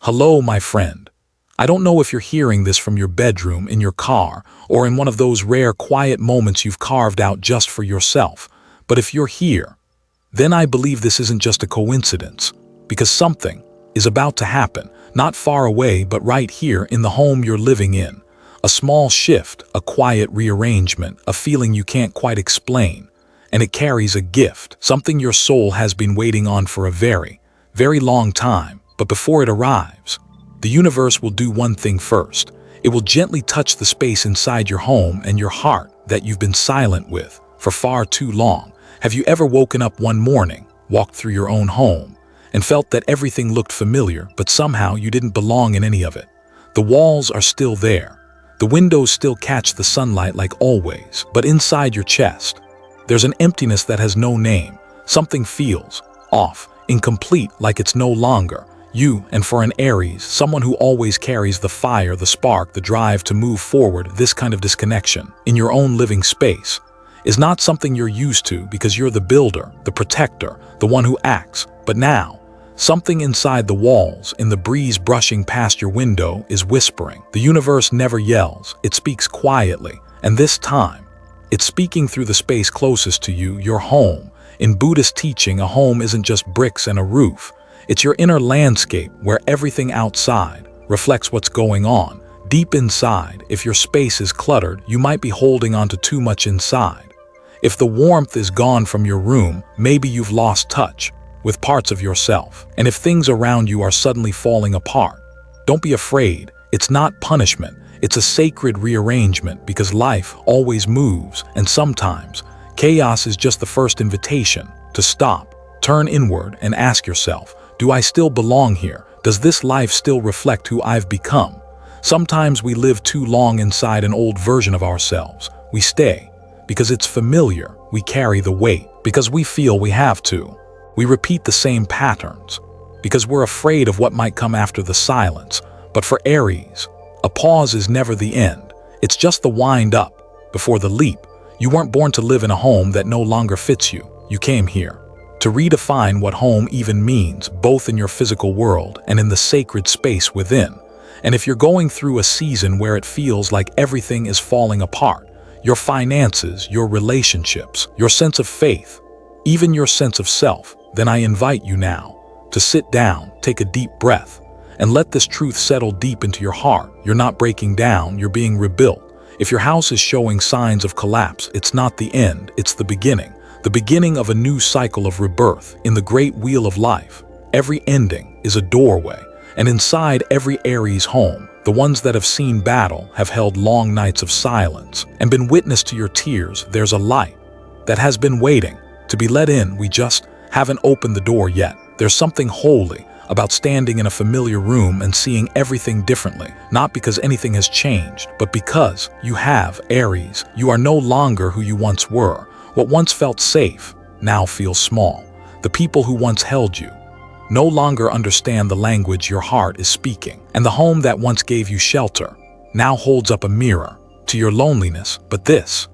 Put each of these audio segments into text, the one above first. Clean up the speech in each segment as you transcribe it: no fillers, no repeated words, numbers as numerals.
Hello, my friend. I don't know if you're hearing this from your bedroom, in your car, or in one of those rare quiet moments you've carved out just for yourself, but if you're here, then I believe this isn't just a coincidence, because something is about to happen, not far away but right here in the home you're living in. A small shift, a quiet rearrangement, a feeling you can't quite explain, and it carries a gift, something your soul has been waiting on for a very, very long time. But before it arrives, the universe will do one thing first. It will gently touch the space inside your home and your heart that you've been silent with for far too long. Have you ever woken up one morning, walked through your own home, and felt that everything looked familiar, but somehow you didn't belong in any of it? The walls are still there. The windows still catch the sunlight like always, but inside your chest, there's an emptiness that has no name. Something feels off, incomplete, like it's no longer you. And for an Aries, someone who always carries the fire, the spark, the drive to move forward, this kind of disconnection in your own living space is not something you're used to because you're the builder, the protector, the one who acts. But now, something inside the walls, in the breeze brushing past your window, is whispering. The universe never yells, it speaks quietly, and this time, it's speaking through the space closest to you, your home. In Buddhist teaching, a home isn't just bricks and a roof. It's your inner landscape where everything outside reflects what's going on. Deep inside, if your space is cluttered, you might be holding on to too much inside. If the warmth is gone from your room, maybe you've lost touch with parts of yourself. And if things around you are suddenly falling apart, don't be afraid. It's not punishment. It's a sacred rearrangement, because life always moves, and sometimes chaos is just the first invitation to stop, turn inward, and ask yourself, do I still belong here? Does this life still reflect who I've become? Sometimes we live too long inside an old version of ourselves. We stay because it's familiar. We carry the weight because we feel we have to. We repeat the same patterns because we're afraid of what might come after the silence. But for Aries, a pause is never the end. It's just the wind up before the leap. You weren't born to live in a home that no longer fits you. You came here to redefine what home even means, both in your physical world and in the sacred space within. And if you're going through a season where it feels like everything is falling apart, your finances, your relationships, your sense of faith, even your sense of self, then I invite you now to sit down, take a deep breath, and let this truth settle deep into your heart. You're not breaking down, you're being rebuilt. If your house is showing signs of collapse, it's not the end, it's the beginning of a new cycle of rebirth. In the great wheel of life, every ending is a doorway, and inside every Aries home, the ones that have seen battle, have held long nights of silence, and been witness to your tears, there's a light that has been waiting to be let in. We just haven't opened the door yet. There's something holy about standing in a familiar room and seeing everything differently, not because anything has changed, but because you have, Aries. You are no longer who you once were. What once felt safe now feels small. The people who once held you no longer understand the language your heart is speaking. And the home that once gave you shelter now holds up a mirror to your loneliness. But this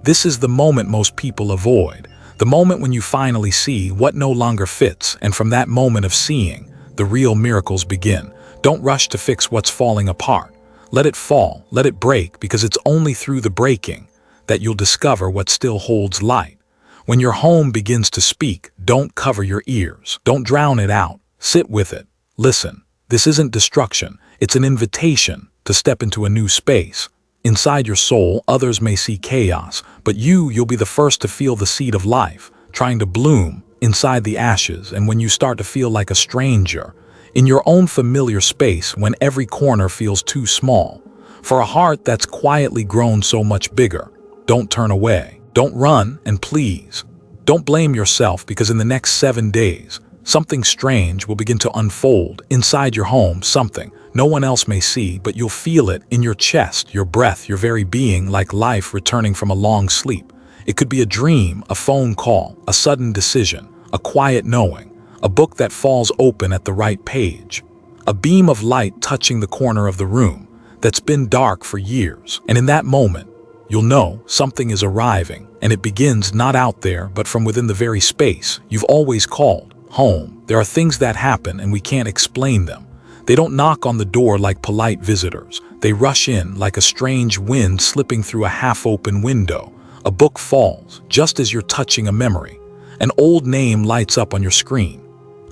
is the moment most people avoid. The moment when you finally see what no longer fits, and from that moment of seeing, the real miracles begin. Don't rush to fix what's falling apart. Let it fall, let it break, because it's only through the breaking that you'll discover what still holds light. When your home begins to speak, don't cover your ears. Don't drown it out. Sit with it. Listen. This isn't destruction. It's an invitation to step into a new space. Inside your soul, others may see chaos, but you'll be the first to feel the seed of life trying to bloom inside the ashes. And when you start to feel like a stranger in your own familiar space, when every corner feels too small for a heart that's quietly grown so much bigger, don't turn away. Don't run, and please, don't blame yourself, because in the next 7 days, something strange will begin to unfold inside your home, something no one else may see, but you'll feel it in your chest, your breath, your very being, like life returning from a long sleep. It could be a dream, a phone call, a sudden decision, a quiet knowing, a book that falls open at the right page, a beam of light touching the corner of the room that's been dark for years. And in that moment, you'll know something is arriving, and it begins not out there, but from within the very space you've always called home. There are things that happen and we can't explain them. They don't knock on the door like polite visitors. They rush in like a strange wind slipping through a half-open window. A book falls just as you're touching a memory. An old name lights up on your screen.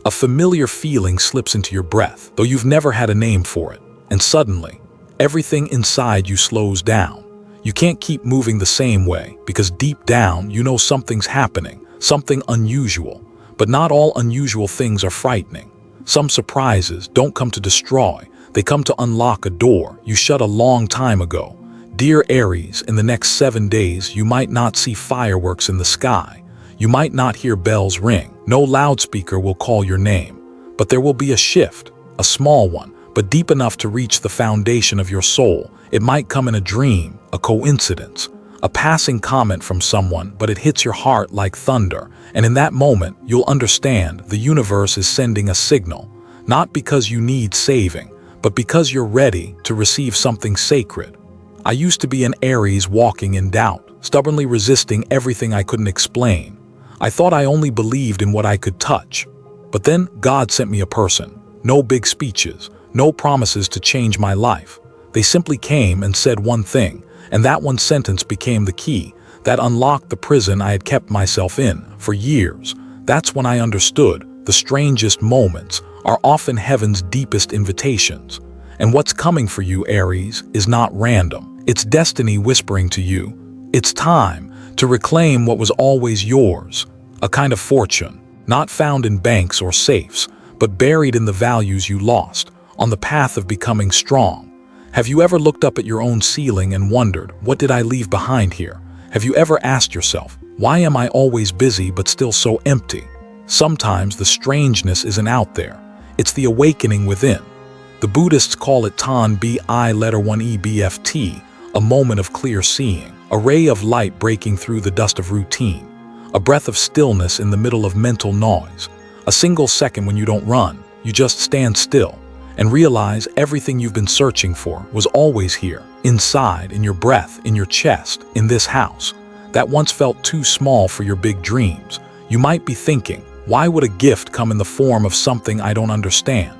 A familiar feeling slips into your breath, though you've never had a name for it. And suddenly, everything inside you slows down. You can't keep moving the same way because deep down you know something's happening, something unusual. But not all unusual things are frightening. Some surprises don't come to destroy, they come to unlock a door you shut a long time ago. Dear Aries, in the next 7 days you might not see fireworks in the sky. You might not hear bells ring. No loudspeaker will call your name. But there will be a shift, a small one, but deep enough to reach the foundation of your soul. It might come in a dream, a coincidence, a passing comment from someone, but it hits your heart like thunder. And in that moment, you'll understand the universe is sending a signal, not because you need saving, but because you're ready to receive something sacred. I used to be an Aries walking in doubt, stubbornly resisting everything I couldn't explain. I thought I only believed in what I could touch. But then God sent me a person. No big speeches, no promises to change my life. They simply came and said one thing, and that one sentence became the key that unlocked the prison I had kept myself in for years. That's when I understood the strangest moments are often heaven's deepest invitations. And what's coming for you, Aries, is not random. It's destiny whispering to you. It's time to reclaim what was always yours, a kind of fortune, not found in banks or safes, but buried in the values you lost, on the path of becoming strong. Have you ever looked up at your own ceiling and wondered, what did I leave behind here? Have you ever asked yourself, why am I always busy but still so empty? Sometimes the strangeness isn't out there. It's the awakening within. The Buddhists call it Tan Bi letter 1 EBFT, a moment of clear seeing, a ray of light breaking through the dust of routine, a breath of stillness in the middle of mental noise, a single second when you don't run, you just stand still and realize everything you've been searching for was always here, inside, in your breath, in your chest, in this house, that once felt too small for your big dreams. You might be thinking, why would a gift come in the form of something I don't understand?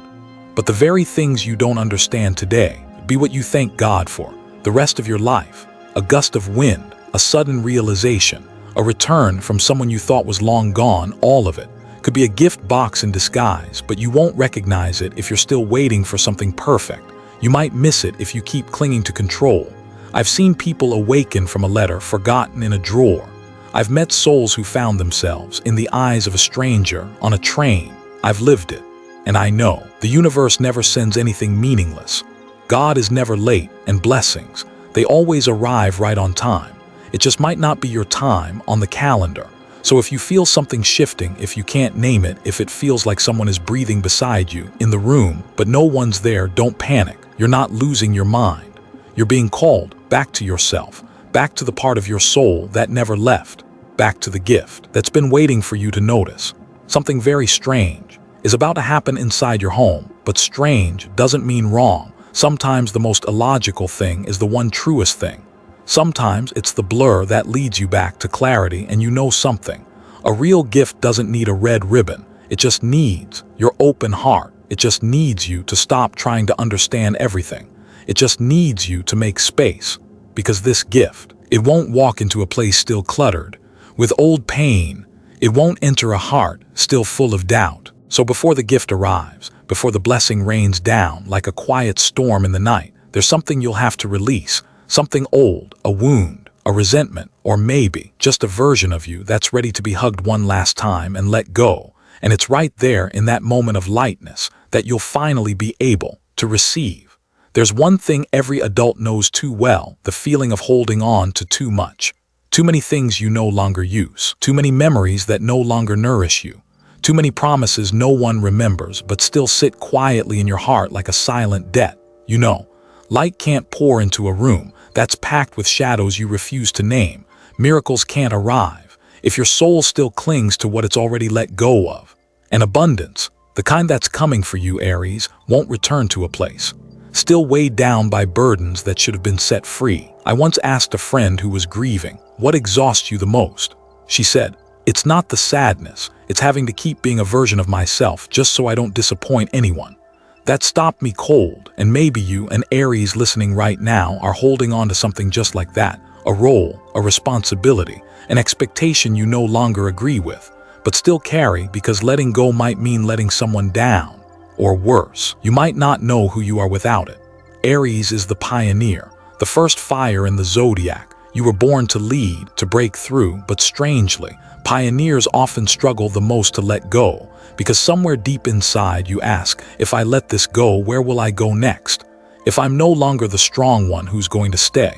But the very things you don't understand today be what you thank God for the rest of your life. A gust of wind, a sudden realization, a return from someone you thought was long gone, all of it could be a gift box in disguise, but you won't recognize it if you're still waiting for something perfect. You might miss it if you keep clinging to control. I've seen people awaken from a letter forgotten in a drawer. I've met souls who found themselves in the eyes of a stranger on a train. I've lived it. And I know the universe never sends anything meaningless. God is never late, and blessings, they always arrive right on time. It just might not be your time on the calendar. So if you feel something shifting, if you can't name it, if it feels like someone is breathing beside you in the room, but no one's there, don't panic. You're not losing your mind. You're being called back to yourself, back to the part of your soul that never left, back to the gift that's been waiting for you to notice. Something very strange is about to happen inside your home, but strange doesn't mean wrong. Sometimes the most illogical thing is the one truest thing. Sometimes it's the blur that leads you back to clarity and you know something. A real gift doesn't need a red ribbon. It just needs your open heart. It just needs you to stop trying to understand everything. It just needs you to make space. Because this gift, it won't walk into a place still cluttered with old pain. It won't enter a heart still full of doubt. So before the gift arrives, before the blessing rains down like a quiet storm in the night, there's something you'll have to release. Something old, a wound, a resentment, or maybe just a version of you that's ready to be hugged one last time and let go. And it's right there in that moment of lightness that you'll finally be able to receive. There's one thing every adult knows too well, the feeling of holding on to too much. Too many things you no longer use. Too many memories that no longer nourish you. Too many promises no one remembers but still sit quietly in your heart like a silent debt. You know, light can't pour into a room that's packed with shadows you refuse to name. Miracles can't arrive if your soul still clings to what it's already let go of. And abundance, the kind that's coming for you, Aries, won't return to a place still weighed down by burdens that should have been set free. I once asked a friend who was grieving, what exhausts you the most? She said, it's not the sadness, it's having to keep being a version of myself just so I don't disappoint anyone. That stopped me cold, and maybe you, an Aries listening right now, are holding on to something just like that. A role, a responsibility, an expectation you no longer agree with, but still carry because letting go might mean letting someone down. Or worse, you might not know who you are without it. Aries is the pioneer, the first fire in the zodiac. You were born to lead, to break through, but strangely, pioneers often struggle the most to let go, because somewhere deep inside you ask, if I let this go, where will I go next? If I'm no longer the strong one, who's going to stay?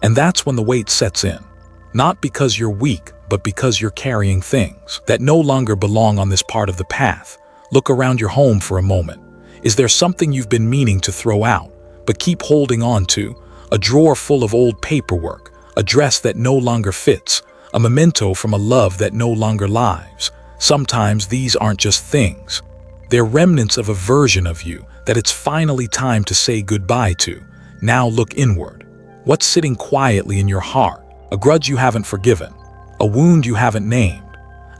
And that's when the weight sets in. Not because you're weak, but because you're carrying things that no longer belong on this part of the path. Look around your home for a moment. Is there something you've been meaning to throw out, but keep holding on to? A drawer full of old paperwork, a dress that no longer fits, a memento from a love that no longer lives. Sometimes these aren't just things. They're remnants of a version of you that it's finally time to say goodbye to. Now look inward. What's sitting quietly in your heart? A grudge you haven't forgiven, a wound you haven't named,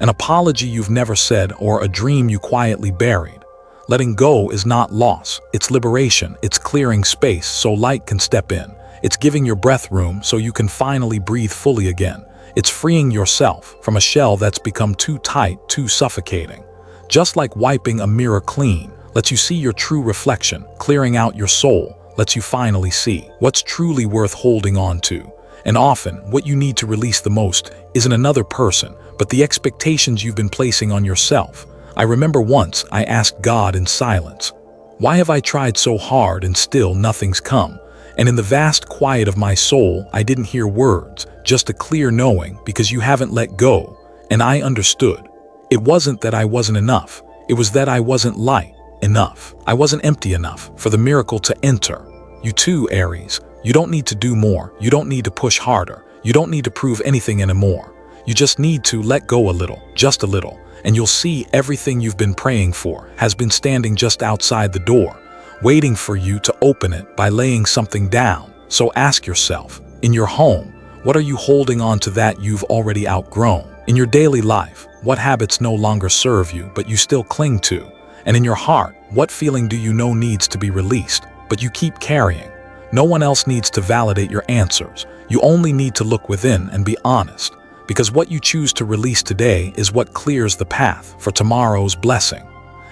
an apology you've never said, or a dream you quietly buried. Letting go is not loss, it's liberation. It's clearing space so light can step in. It's giving your breath room so you can finally breathe fully again. It's freeing yourself from a shell that's become too tight, too suffocating. Just like wiping a mirror clean lets you see your true reflection, clearing out your soul lets you finally see what's truly worth holding on to. And often, what you need to release the most isn't another person, but the expectations you've been placing on yourself. I remember once I asked God in silence, why have I tried so hard and still nothing's come? And in the vast quiet of my soul, I didn't hear words, just a clear knowing, because you haven't let go. And I understood. It wasn't that I wasn't enough. It was that I wasn't light enough. I wasn't empty enough for the miracle to enter. You too, Aries. You don't need to do more. You don't need to push harder. You don't need to prove anything anymore. You just need to let go a little, just a little, and you'll see everything you've been praying for has been standing just outside the door, waiting for you to open it by laying something down. So ask yourself, in your home, what are you holding on to that you've already outgrown? In your daily life, what habits no longer serve you but you still cling to? And in your heart, what feeling do you know needs to be released, but you keep carrying? No one else needs to validate your answers. You only need to look within and be honest, because what you choose to release today is what clears the path for tomorrow's blessing.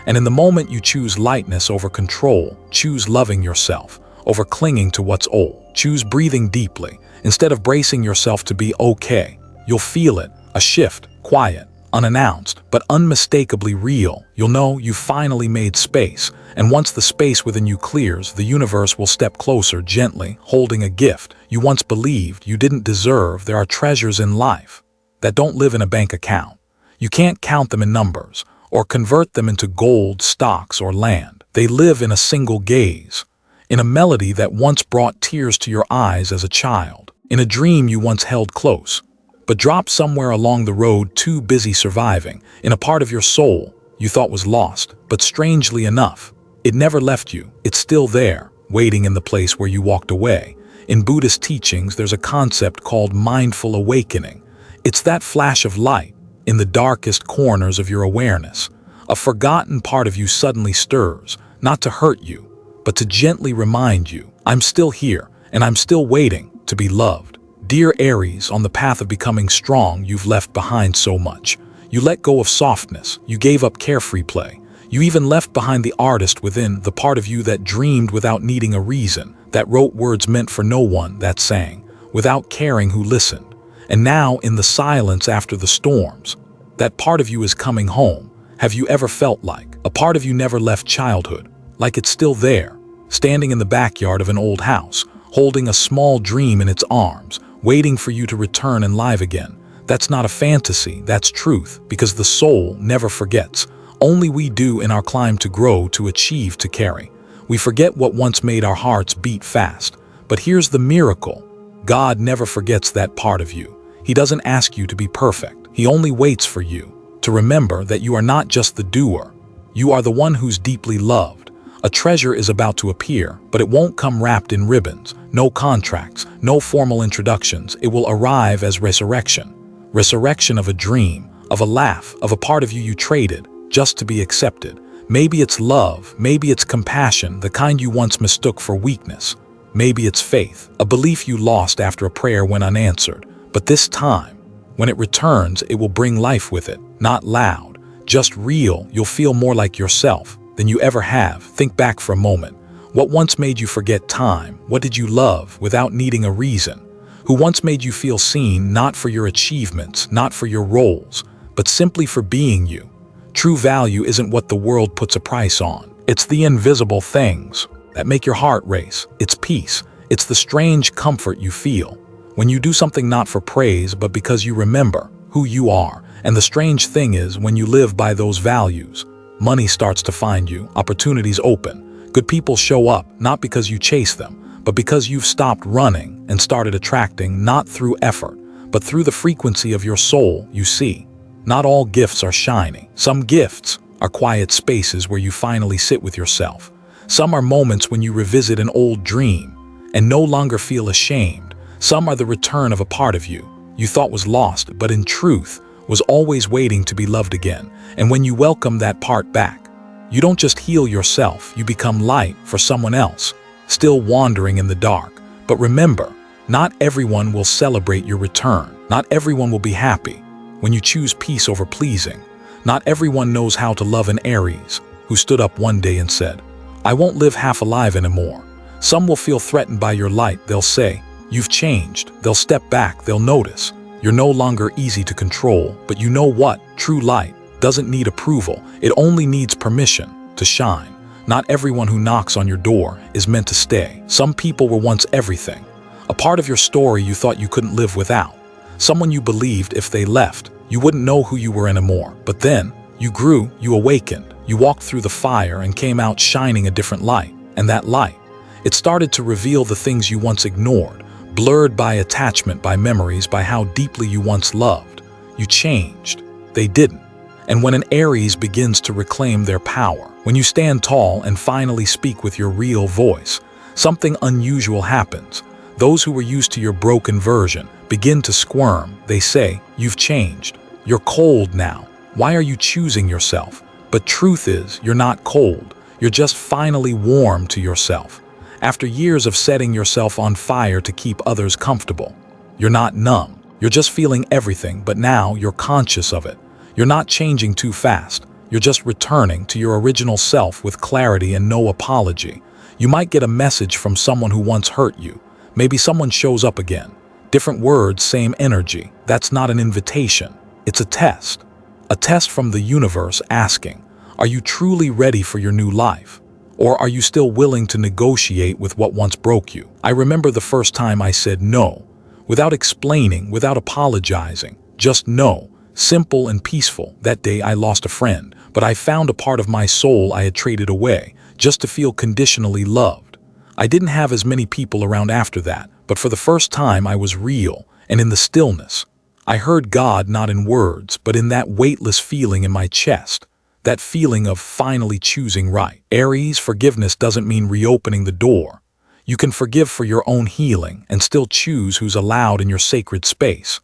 And in the moment you choose lightness over control, choose loving yourself over clinging to what's old, choose breathing deeply instead of bracing yourself to be okay. You'll feel it, a shift, quiet, unannounced, but unmistakably real. You'll know you finally made space, and once the space within you clears, the universe will step closer gently, holding a gift you once believed you didn't deserve. There are treasures in life that don't live in a bank account. You can't count them in numbers or convert them into gold, stocks, or land. They live in a single gaze, in a melody that once brought tears to your eyes as a child, in a dream you once held close, but dropped somewhere along the road too busy surviving, in a part of your soul you thought was lost, but strangely enough, it never left you. It's still there, waiting in the place where you walked away. In Buddhist teachings, there's a concept called mindful awakening. It's that flash of light in the darkest corners of your awareness. A forgotten part of you suddenly stirs, not to hurt you, but to gently remind you, I'm still here, and I'm still waiting to be loved. Dear Aries, on the path of becoming strong, you've left behind so much. You let go of softness, you gave up carefree play. You even left behind the artist within, the part of you that dreamed without needing a reason, that wrote words meant for no one, that sang without caring who listened. And now, in the silence after the storms, that part of you is coming home. Have you ever felt like a part of you never left childhood, like it's still there, standing in the backyard of an old house, holding a small dream in its arms, waiting for you to return and live again? That's not a fantasy, that's truth, because the soul never forgets. Only we do in our climb to grow, to achieve, to carry. We forget what once made our hearts beat fast. But here's the miracle. God never forgets that part of you. He doesn't ask you to be perfect. He only waits for you to remember that you are not just the doer. You are the one who's deeply loved. A treasure is about to appear, but it won't come wrapped in ribbons, no contracts, no formal introductions. It will arrive as resurrection. Resurrection of a dream, of a laugh, of a part of you you traded just to be accepted. Maybe it's love, maybe it's compassion, the kind you once mistook for weakness. Maybe it's faith, a belief you lost after a prayer went unanswered. But this time, when it returns, it will bring life with it, not loud, just real. You'll feel more like yourself than you ever have. Think back for a moment. What once made you forget time? What did you love without needing a reason? Who once made you feel seen, not for your achievements, not for your roles, but simply for being you? True value isn't what the world puts a price on. It's the invisible things that make your heart race. It's peace. It's the strange comfort you feel when you do something not for praise, but because you remember who you are. And the strange thing is, when you live by those values, money starts to find you, opportunities open, good people show up, not because you chase them, but because you've stopped running and started attracting, not through effort, but through the frequency of your soul. You see, not all gifts are shiny. Some gifts are quiet spaces where you finally sit with yourself. Some are moments when you revisit an old dream and no longer feel ashamed. Some are the return of a part of you thought was lost, but in truth was always waiting to be loved again. And when you welcome that part back, you don't just heal yourself, you become light for someone else, still wandering in the dark. But remember, not everyone will celebrate your return. Not everyone will be happy when you choose peace over pleasing. Not everyone knows how to love an Aries who stood up one day and said, "I won't live half alive anymore." Some will feel threatened by your light. They'll say, "You've changed." They'll step back. They'll notice you're no longer easy to control. But you know what? True light doesn't need approval. It only needs permission to shine. Not everyone who knocks on your door is meant to stay. Some people were once everything, a part of your story you thought you couldn't live without. Someone you believed if they left, you wouldn't know who you were anymore. But then you grew, you awakened, you walked through the fire and came out shining a different light. And that light, it started to reveal the things you once ignored, blurred by attachment, by memories, by how deeply you once loved. You changed. They didn't. And when an Aries begins to reclaim their power, when you stand tall and finally speak with your real voice, something unusual happens. Those who were used to your broken version begin to squirm. They say, "You've changed. You're cold now. Why are you choosing yourself?" But truth is, you're not cold. You're just finally warm to yourself. After years of setting yourself on fire to keep others comfortable, you're not numb. You're just feeling everything, but now you're conscious of it. You're not changing too fast. You're just returning to your original self with clarity and no apology. You might get a message from someone who once hurt you. Maybe someone shows up again. Different words, same energy. That's not an invitation. It's a test. A test from the universe asking, are you truly ready for your new life? Or are you still willing to negotiate with what once broke you? I remember the first time I said no, without explaining, without apologizing, just no, simple and peaceful. That day I lost a friend, but I found a part of my soul I had traded away, just to feel conditionally loved. I didn't have as many people around after that, but for the first time I was real, and in the stillness, I heard God not in words, but in that weightless feeling in my chest. That feeling of finally choosing right. Aries, forgiveness doesn't mean reopening the door. You can forgive for your own healing and still choose who's allowed in your sacred space.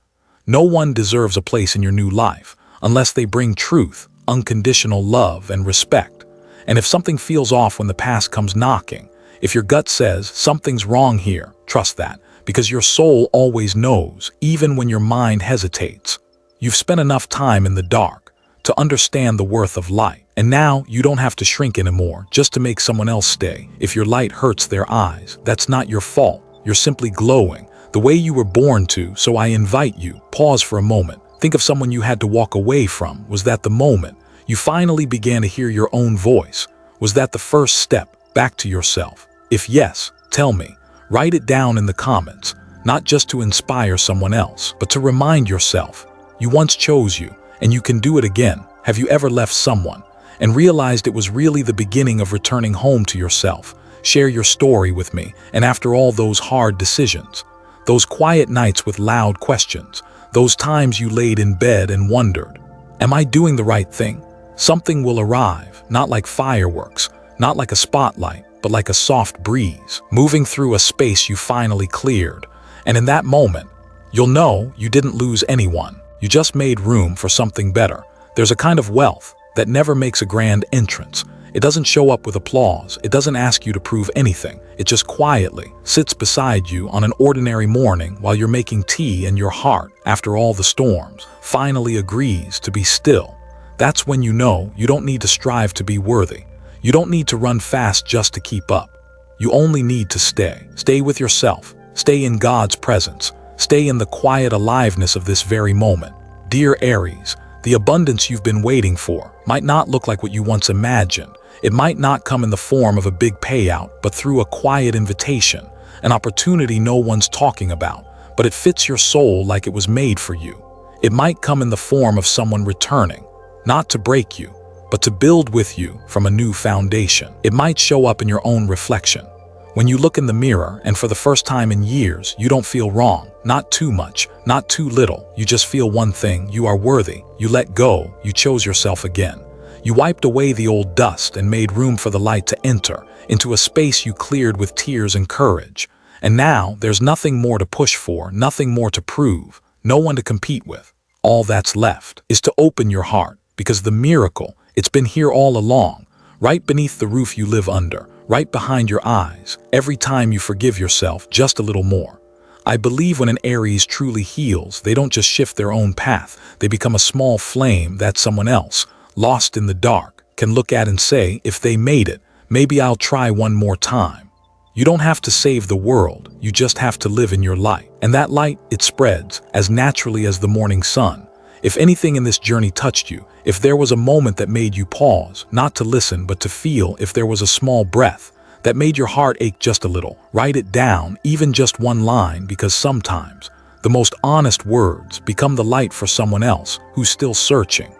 No one deserves a place in your new life unless they bring truth, unconditional love, and respect. And if something feels off when the past comes knocking, if your gut says something's wrong here, trust that, because your soul always knows, even when your mind hesitates. You've spent enough time in the dark to understand the worth of light. And now you don't have to shrink anymore just to make someone else stay. If your light hurts their eyes, that's not your fault. You're simply glowing the way you were born to. So I invite you, pause for a moment. Think of someone you had to walk away from. Was that the moment you finally began to hear your own voice? Was that the first step back to yourself? If yes, tell me. Write it down in the comments, not just to inspire someone else, but to remind yourself you once chose you. And you can do it again. Have you ever left someone and realized it was really the beginning of returning home to yourself? Share your story with me. And after all those hard decisions, those quiet nights with loud questions, those times you laid in bed and wondered, am I doing the right thing? Something will arrive, not like fireworks, not like a spotlight, but like a soft breeze, moving through a space you finally cleared. And in that moment, you'll know you didn't lose anyone. You just made room for something better. There's a kind of wealth that never makes a grand entrance. It doesn't show up with applause. It doesn't ask you to prove anything. It just quietly sits beside you on an ordinary morning while you're making tea, and your heart, after all the storms, finally agrees to be still. That's when you know you don't need to strive to be worthy. You don't need to run fast just to keep up. You only need to stay. Stay with yourself. Stay in God's presence. Stay in the quiet aliveness of this very moment. Dear Aries, the abundance you've been waiting for might not look like what you once imagined. It might not come in the form of a big payout, but through a quiet invitation, an opportunity no one's talking about, but it fits your soul like it was made for you. It might come in the form of someone returning, not to break you, but to build with you from a new foundation. It might show up in your own reflection. When you look in the mirror and for the first time in years, you don't feel wrong, not too much, not too little. You just feel one thing: you are worthy. You let go. You chose yourself again. You wiped away the old dust and made room for the light to enter into a space you cleared with tears and courage. And now there's nothing more to push for, nothing more to prove, no one to compete with. All that's left is to open your heart, because the miracle, it's been here all along, right beneath the roof you live under, right behind your eyes, every time you forgive yourself just a little more. I believe when an Aries truly heals, they don't just shift their own path, they become a small flame that someone else, lost in the dark, can look at and say, if they made it, maybe I'll try one more time. You don't have to save the world, you just have to live in your light. And that light, it spreads as naturally as the morning sun. If anything in this journey touched you, if there was a moment that made you pause, not to listen but to feel, if there was a small breath that made your heart ache just a little, write it down, even just one line, because sometimes the most honest words become the light for someone else who's still searching.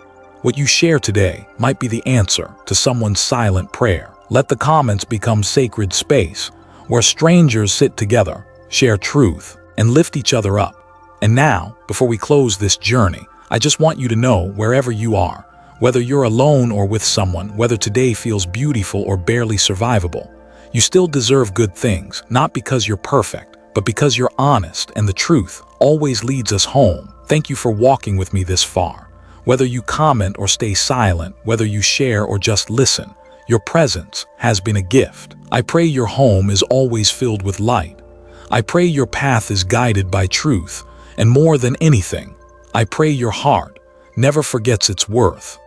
What you share today might be the answer to someone's silent prayer. Let the comments become sacred space where strangers sit together, share truth, and lift each other up. And now, before we close this journey, I just want you to know, wherever you are, whether you're alone or with someone, whether today feels beautiful or barely survivable, you still deserve good things, not because you're perfect, but because you're honest, and the truth always leads us home. Thank you for walking with me this far. Whether you comment or stay silent, whether you share or just listen, your presence has been a gift. I pray your home is always filled with light. I pray your path is guided by truth, and more than anything, I pray your heart never forgets its worth.